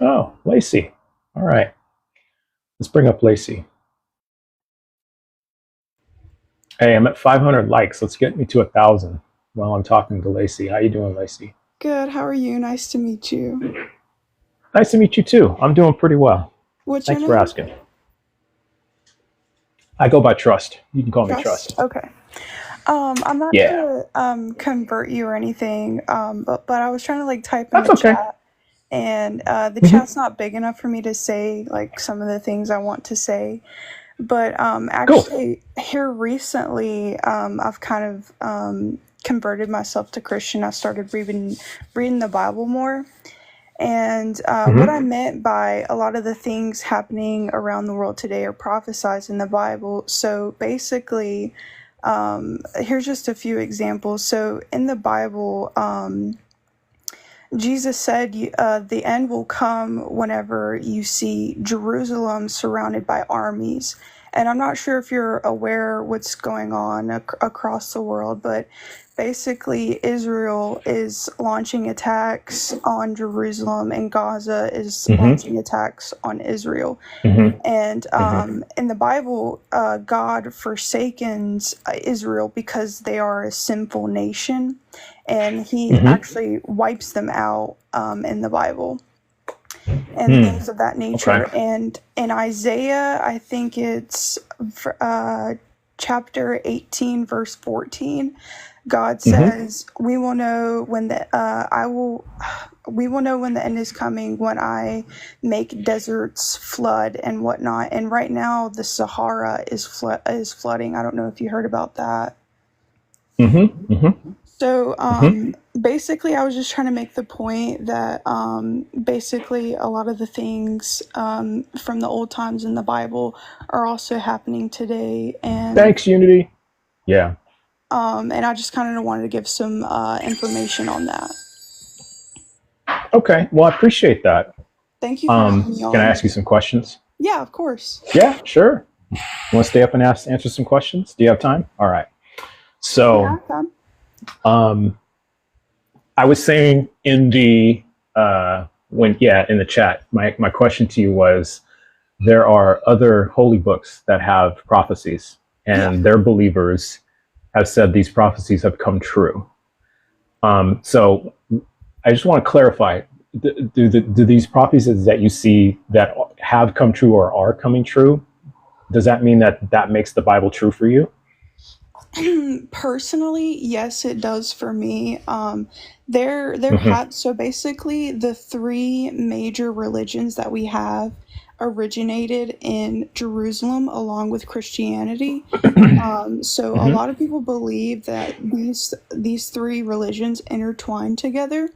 Oh, Lacy. All right. Let's bring up Lacy. Hey, I'm at 500 likes. Let's get me to 1,000 while I'm talking to Lacy. How you doing, Lacy? Good. How are you? Nice to meet you. Nice to meet you too. I'm doing pretty well. What's your Thanks for name? asking. I go by Trust. You can call me Trust. Trust. Okay. I'm not trying Yeah. to convert you or anything. But I was trying to like type in That's the okay. chat, and the Hmm. chat's not big enough for me to say like some of the things I want to say. But Cool. actually, here recently, I've kind of converted myself to Christian. I started reading the Bible more. And what I Hmm. meant by a lot of the things happening around the world today are prophesied in the Bible. So basically, here's just a few examples. So in the Bible, Jesus said, the end will come whenever you see Jerusalem surrounded by armies. And I'm not sure if you're aware what's going on across the world, but basically Israel is launching attacks on Jerusalem and Gaza is Hmm. launching attacks on Israel. Hmm. And Hmm. in the Bible, God forsakens Israel because they are a sinful nation, and He Hmm. actually wipes them out in the Bible and Hmm. things of that Okay. nature. And in Isaiah, I think it's chapter 18, verse 14. God Hmm. says, "We will know when the I will we will know when the end is coming when I make deserts flood and whatnot." And right now, the Sahara is flooding. I don't know if you heard about that. Hmm. Hmm. So Hmm. basically, I was just trying to make the point that basically a lot of the things from the old times in the Bible are also happening today, Thanks, Unity. Yeah. and I just kind of wanted to give some information on that. Okay. Well, I appreciate that. Thank you for having me Can I on. ask you some questions? Yeah, of course. Yeah, sure. Want to stay up and answer some questions? Do you have time? All right. Yeah, So, Tom. um, I was saying in the in the chat, my question to you was there are other holy books that have prophecies, Yeah. and their believers have said these prophecies have come true. So I just want to clarify: do these prophecies that you see that have come true or are coming true? Does that mean that that makes the Bible true for you? Personally, yes, it does for me. There Mm-hmm. had so basically the three major religions that we have originated in Jerusalem along with Christianity. So a Mm-hmm. lot of people believe that these three religions intertwine together.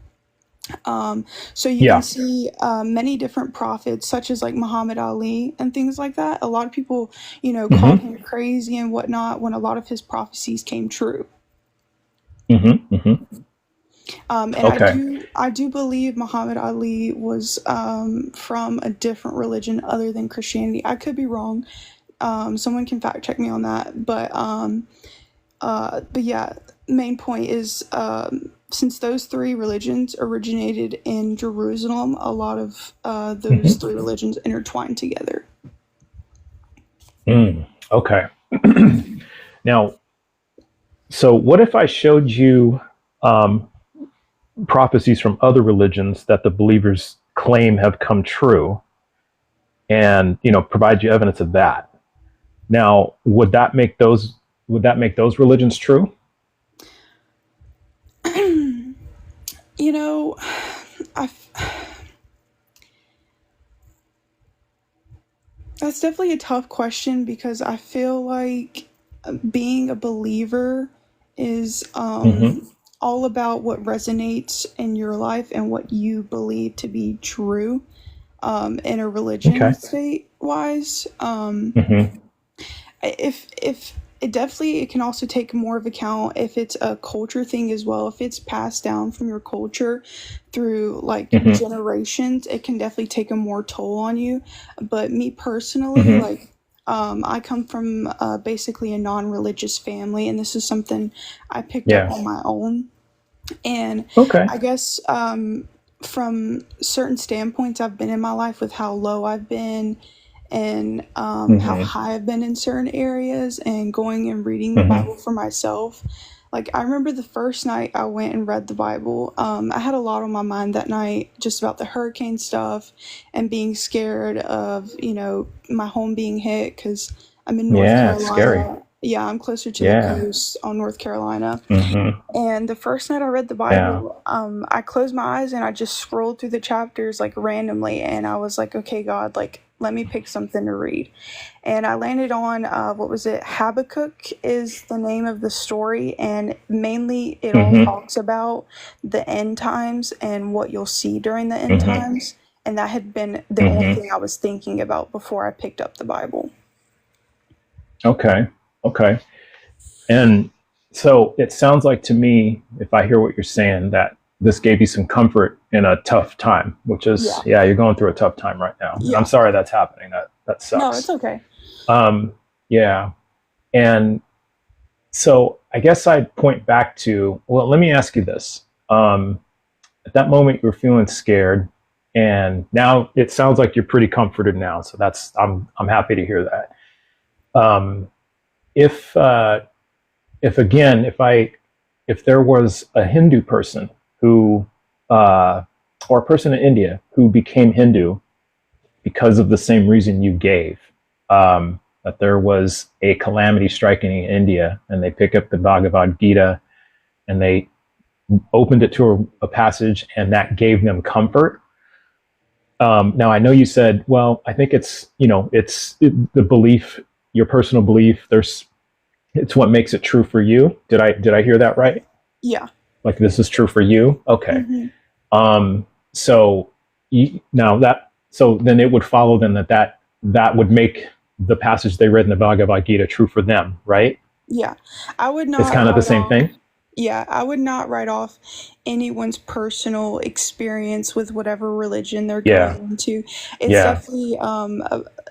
So you can Yeah. see many different prophets, such as like Muhammad Ali and things like that. A lot of people, called Mm-hmm. him crazy and whatnot when a lot of his prophecies came true. Mm-hmm. Mm-hmm. And Okay. I do believe Muhammad Ali was from a different religion other than Christianity. I could be wrong. Someone can fact check me on that. But yeah, main point is since those three religions originated in Jerusalem, a lot of those Mm-hmm. three religions intertwine together. Okay. Now, so what if I showed you um, prophecies from other religions that the believers claim have come true, and provide you evidence of that? Now, would that make those religions true? you know, I that's definitely a tough question because I feel like being a believer is Mm-hmm. all about what resonates in your life and what you believe to be true in a religion Okay. state wise. Mm-hmm. If it definitely it can also take more of account if it's a culture thing as well. If it's passed down from your culture through like Mm-hmm. generations, it can definitely take a more toll on you. But me personally, Mm-hmm. like I come from basically a non-religious family, and this is something I picked up Yeah. on my own. And Okay. I guess from certain standpoints I've been in my life with how low I've been and how Hmm. high I've been in certain areas and going and reading the Hmm. Bible for myself. Like, I remember the first night I went and read the Bible, I had a lot on my mind that night just about the hurricane stuff and being scared of, my home being hit because I'm in North Yeah, it's scary. Carolina. Yeah, I'm closer to the Yeah. coast on North Carolina. Hmm. And the first night I read the Yeah. Bible, I closed my eyes and I just scrolled through the chapters like randomly, and I was like, "Okay, God, like let me pick something to read." And I landed on what was it? Habakkuk is the name of the story, and mainly it all Hmm. talks about the end times and what you'll see during the end Hmm. times. And that had been the only Hmm. thing I was thinking about before I picked up the Bible. Okay. Okay. And so it sounds like to me, if I hear what you're saying, that this gave you some comfort in a tough time, which is, Yeah, yeah, you're going through a tough time right now. And I'm yeah. sorry that's happening. That No, it's sucks. okay. Um, yeah. And so I guess I'd point back to, well, let me ask you this. At that moment, you were feeling scared, and now it sounds like you're pretty comforted now. So I'm happy to hear that. Um, if if again, if there was a Hindu person who, uh, or a person in India who became Hindu because of the same reason you gave, that there was a calamity striking in India, and they pick up the Bhagavad Gita and they opened it to a passage, and that gave them comfort. Now I know you said, well, I think the belief, your personal belief. It's what makes it true for you. Did I hear that right? Yeah. Like this is true for you. Okay. Hmm. Um, so now that so then it would follow then that would make the passage they read in the Bhagavad Gita true for them, right? Yeah. I would It's not kind of the write same off. thing. Yeah, I would not write off anyone's personal experience with whatever religion they're going Yeah. into. It's Yeah. definitely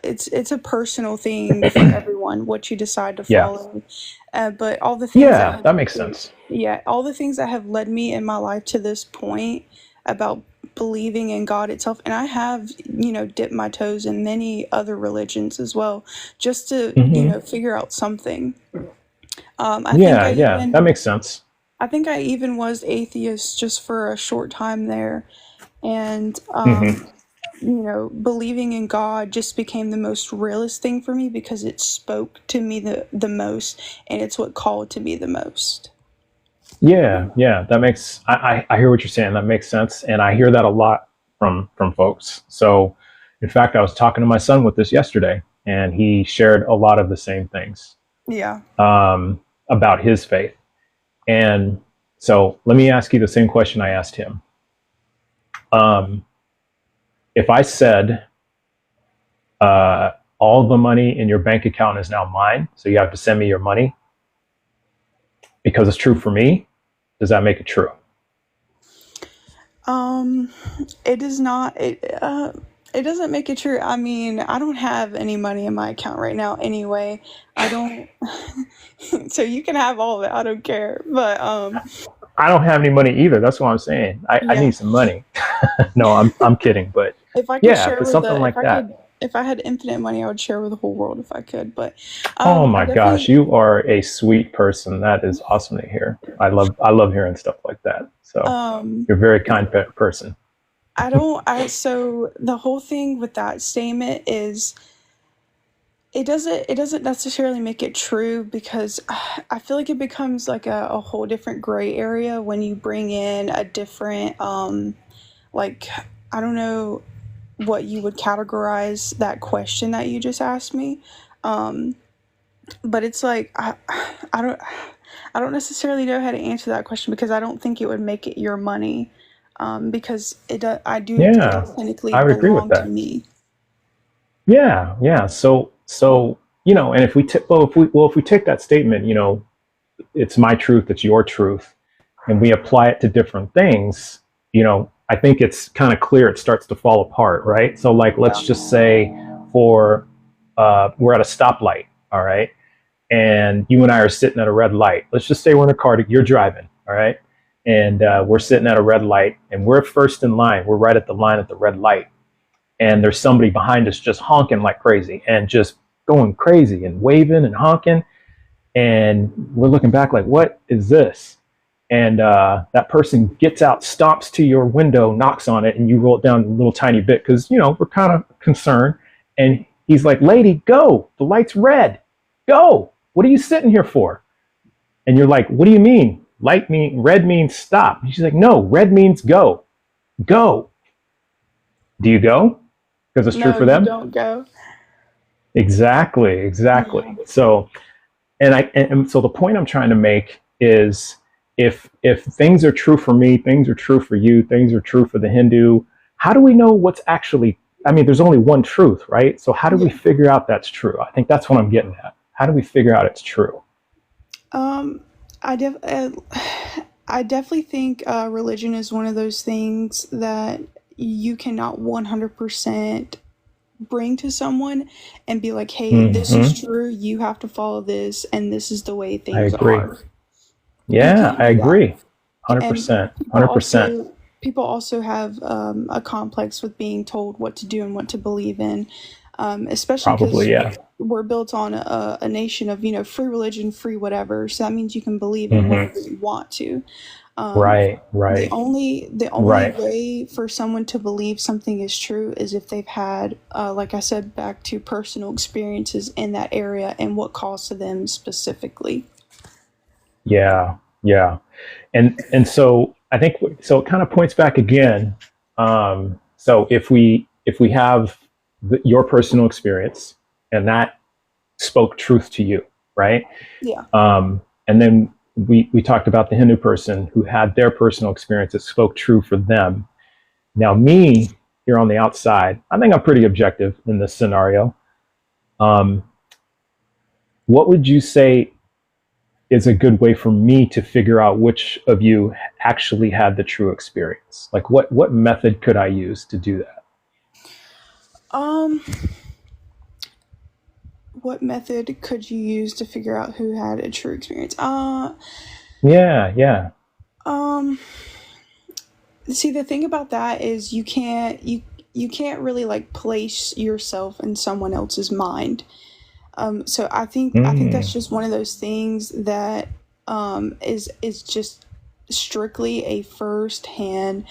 it's a personal thing for everyone what you decide to Yeah. follow. But all the things that Yeah. have That makes sense. yeah, all the things that have led me in my life to this point about believing in God itself, and I have, dipped my toes in many other religions as well, just to, Hmm. figure out something. Um, I think Yeah. I Yeah. That even makes sense. I think I even was atheist just for a short time there. And, Hmm. believing in God just became the most realist thing for me because it spoke to me the most and it's what called to me the most. Yeah. Yeah. That makes. I hear what you're saying. That makes sense, and I hear that a lot from folks. So, in fact, I was talking to my son with this yesterday, and he shared a lot of the same things Yeah. um, about his faith. And so, let me ask you the same question I asked him. Um, if I said all the money in your bank account is now mine, so you have to send me your money because it's true for me, does that make it true? Um, it does not, it doesn't make it true. I mean, I don't have any money in my account right now anyway. I don't, so you can have all of it. I don't care. But, I don't have any money either. That's what I'm saying. I yeah. need some money. No, I'm kidding. But If I could yeah, if share it's with something the, like that. if I had infinite money, I would share with the whole world if I could. But, Oh I my gosh, definitely, you are a sweet person. That is awesome to hear. I love hearing stuff like that. So um, you're a very kind person. I don't, so the whole thing with that statement is it doesn't necessarily make it true because I feel like it becomes like a whole different gray area when you bring in a different, like, I don't know what you would categorize that question that you just asked me. Um, but it's like I don't I don't necessarily know how to answer that question because I don't think it would make it your money, because it Yeah, does technically I would agree with belong to that. me. Yeah, yeah. So and if we take that statement, it's my truth, it's your truth, and we apply it to different things, I think it's kind of clear it starts to fall apart, right? So, like, let's Yeah. just say for we're at a stoplight, all right, and you and I are sitting at a red light. Let's just say we're in a car, you're driving, all right, and we're sitting at a red light, and we're first in line. We're right at the line at the red light, and there's somebody behind us just honking like crazy and just going crazy and waving and honking. And we're looking back like, what is this? And that person gets out, stomps to your window, knocks on it, and you roll it down a little tiny bit because, you know, we're kind of concerned. And he's like, lady, go. The light's red. Go. What are you sitting here for? And you're like, what do you mean? Red means stop. And she's like, no, red means go. Go. Do you go? Because it's true for them? No, you don't go. Exactly. Yeah. So, and so the point I'm trying to make is if things are true for me, things are true for you, things are true for the Hindu, how do we know what's actually, I mean, there's only one truth, right? So how do we figure out that's true? I think that's what I'm getting at. How do we figure out it's true? I definitely think religion is one of those things that you cannot 100% bring to someone and be like, hey, this is true, you have to follow this, and this is the way I things agree. are. Yeah, I do that. agree. And 100%. people 100%. people also have a complex with being told what to do and what to believe in, especially because Probably, yeah. we're built on a nation of, you know, free religion, free whatever. So that means you can believe in whatever you want to. Right. The only Right. way for someone to believe something is true is if they've had, like I said, back to personal experiences in that area and what calls to them specifically. Yeah. And so I think, so it kind of points back again. So if we have your personal experience and that spoke truth to you, right? Yeah. And then we talked about the Hindu person who had their personal experience that spoke true for them. Now me here on the outside, I think I'm pretty objective in this scenario. What would you say is a good way for me to figure out which of you actually had the true experience? Like what method could I use to do that? What method could you use to figure out who had a true experience? Yeah. See, the thing about that is you can't really like place yourself in someone else's mind. So I think that's just one of those things that is just strictly a first-hand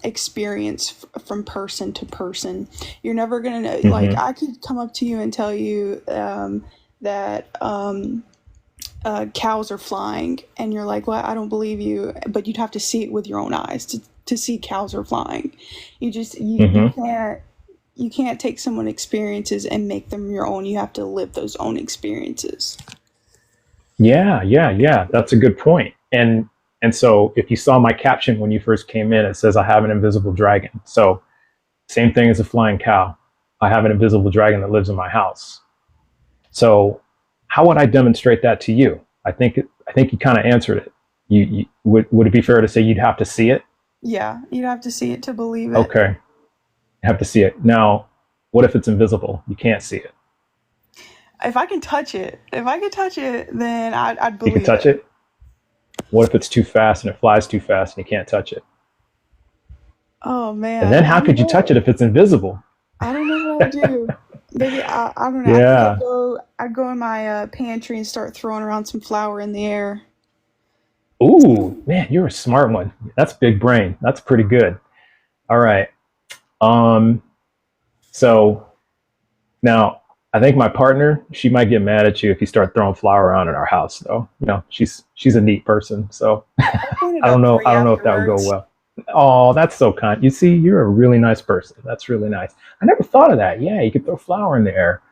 experience from person to person. You're never gonna know. Like I could come up to you and tell you that cows are flying, and you're like, well, I don't believe you, but you'd have to see it with your own eyes to see cows are flying. You can't take someone's experiences and make them your own. You have to live those own experiences. Yeah. That's a good point. And so if you saw my caption when you first came in, it says I have an invisible dragon. So same thing as a flying cow. I have an invisible dragon that lives in my house. So how would I demonstrate that to you? I think you kind of answered it. You would it be fair to say you'd have to see it? Yeah, you'd have to see it to believe it. Okay. You have to see it. Now, what if it's invisible? You can't see it. If I could touch it, then I'd believe You can touch it? What if it's too fast and it flies too fast and you can't touch it? Oh man. And then how could you touch it if it's invisible? I don't know what I'd do. Maybe I don't know. Yeah. I'd go in my pantry and start throwing around some flour in the air. Ooh, man, you're a smart one. That's big brain. That's pretty good. All right. So now I think my partner, she might get mad at you if you start throwing flour around in our house, though. You know, she's a neat person, so I don't know if that would go well. Oh, that's so kind. You see, you're a really nice person. That's really nice. I never thought of that. Yeah, you could throw flour in the air.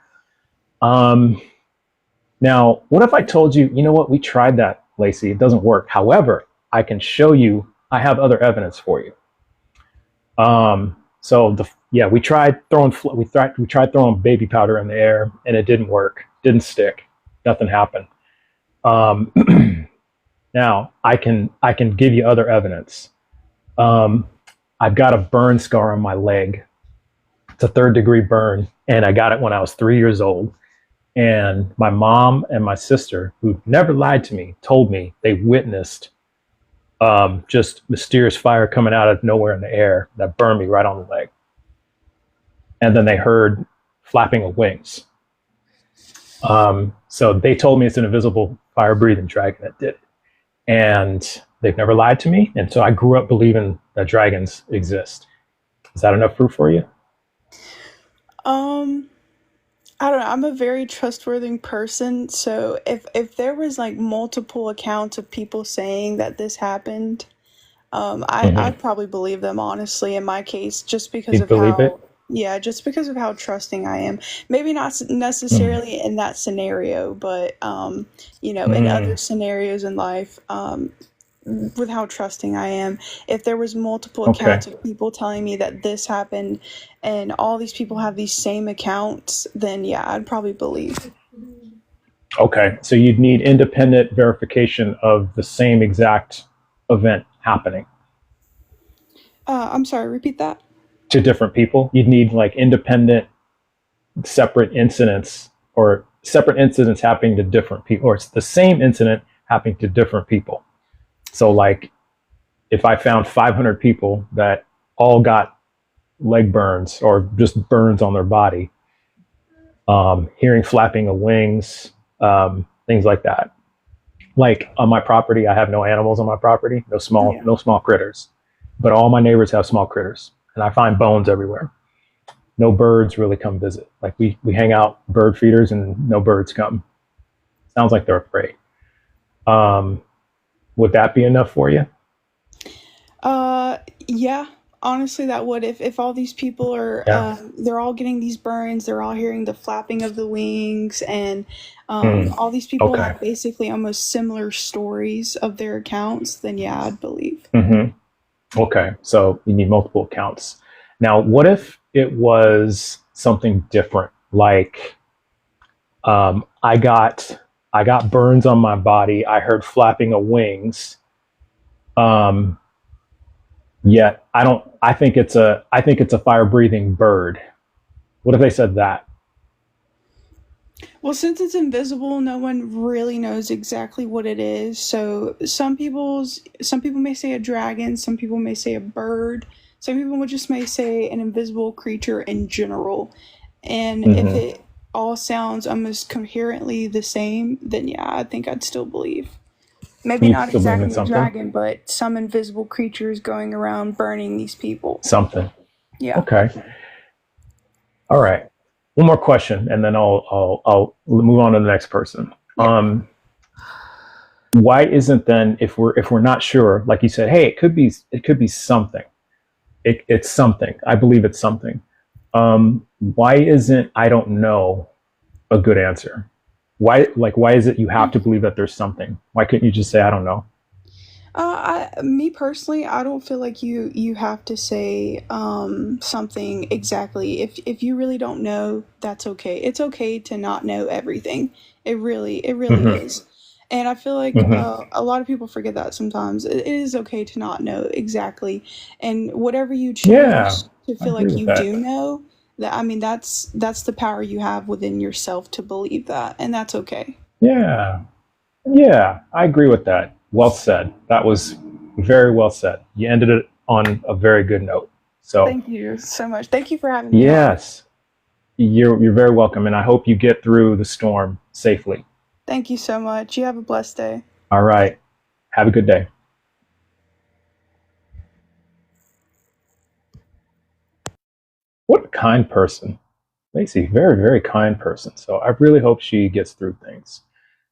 Now, what if I told you, you know what, we tried that, Lacy. It doesn't work. However, I can show you, I have other evidence for you. We tried throwing baby powder in the air, and it didn't work. Didn't stick. Nothing happened. Now I can give you other evidence. I've got a burn scar on my leg. It's a 3rd-degree burn, and I got it when I was 3 years old. And my mom and my sister, who never lied to me, told me they witnessed just mysterious fire coming out of nowhere in the air that burned me right on the leg. And then they heard flapping of wings. So they told me it's an invisible fire-breathing dragon that did it. And they've never lied to me. And so I grew up believing that dragons exist. Is that enough proof for you? Um, I don't know. I'm a very trustworthy person, so if there was like multiple accounts of people saying that this happened, I'd Mm-hmm. probably believe them, honestly, in my case, just because You'd of believe it? how, yeah, just because of how trusting I am. Maybe not Mm. necessarily in that scenario, but, in other Mm. scenarios in life, with how trusting I am. If there was multiple Okay. accounts of people telling me that this happened and all these people have these same accounts, then yeah, I'd probably believe. Okay. So you'd need independent verification of the same exact event happening I'm sorry, repeat that. to different people. You'd need like independent, separate incidents or separate incidents happening to different people, or it's the same incident happening to different people. So, like, if I found 500 people that all got leg burns or just burns on their body, hearing flapping of wings, things like that. Like on my property, I have no animals on my property, Yeah. no small critters, but all my neighbors have small critters, and I find bones everywhere. No birds really come visit. Like we hang out bird feeders, and no birds come. Sounds like they're afraid. Um, would that be enough for you? Uh, yeah. Honestly, that would if all these people are Yeah. they're all getting these burns, they're all hearing the flapping of the wings, and Mm. all these people Okay. have basically almost similar stories of their accounts, then yeah, I'd believe. Mm-hmm. Okay. So you need multiple accounts. Now, what if it was something different? Like I got burns on my body. I heard flapping of wings. Um, Yet I don't. I think it's a fire breathing bird. What if they said that? Well, since it's invisible, no one really knows exactly what it is. So some people may say a dragon, some people may say a bird, some people would just may say an invisible creature in general. And if Mm-hmm. it all sounds almost coherently the same, then yeah, I think I'd still believe. Maybe You not still believe in exactly a something? dragon, but some invisible creatures going around burning these people. Something. Yeah. Okay. All right. One more question, and then I'll move on to the next person. Yeah. Why isn't then if we're not sure, like you said, hey, it could be something. It's something. I believe it's something. Why isn't I don't know a good answer? Why is it you have to believe that there's something? Why couldn't you just say I don't know? Me personally, I don't feel like you have to say something exactly. If you really don't know, that's okay. It's okay to not know everything. It really Mm-hmm. is. And I feel like Mm-hmm. a lot of people forget that sometimes. It is okay to not know exactly, and whatever you Yeah, choose to I feel agree like with you that. do know, that I mean that's the power you have within yourself to believe that, and that's okay. Yeah, yeah, I agree with that. Well said. That was very well said. You ended it on a very good note. So, Thank you so much. Thank you for having me on. yes, you're very welcome, and I hope you get through the storm safely. Thank you so much. You have a blessed day. All right. Have a good day. What a kind person. Lacy, very, very kind person. So I really hope she gets through things.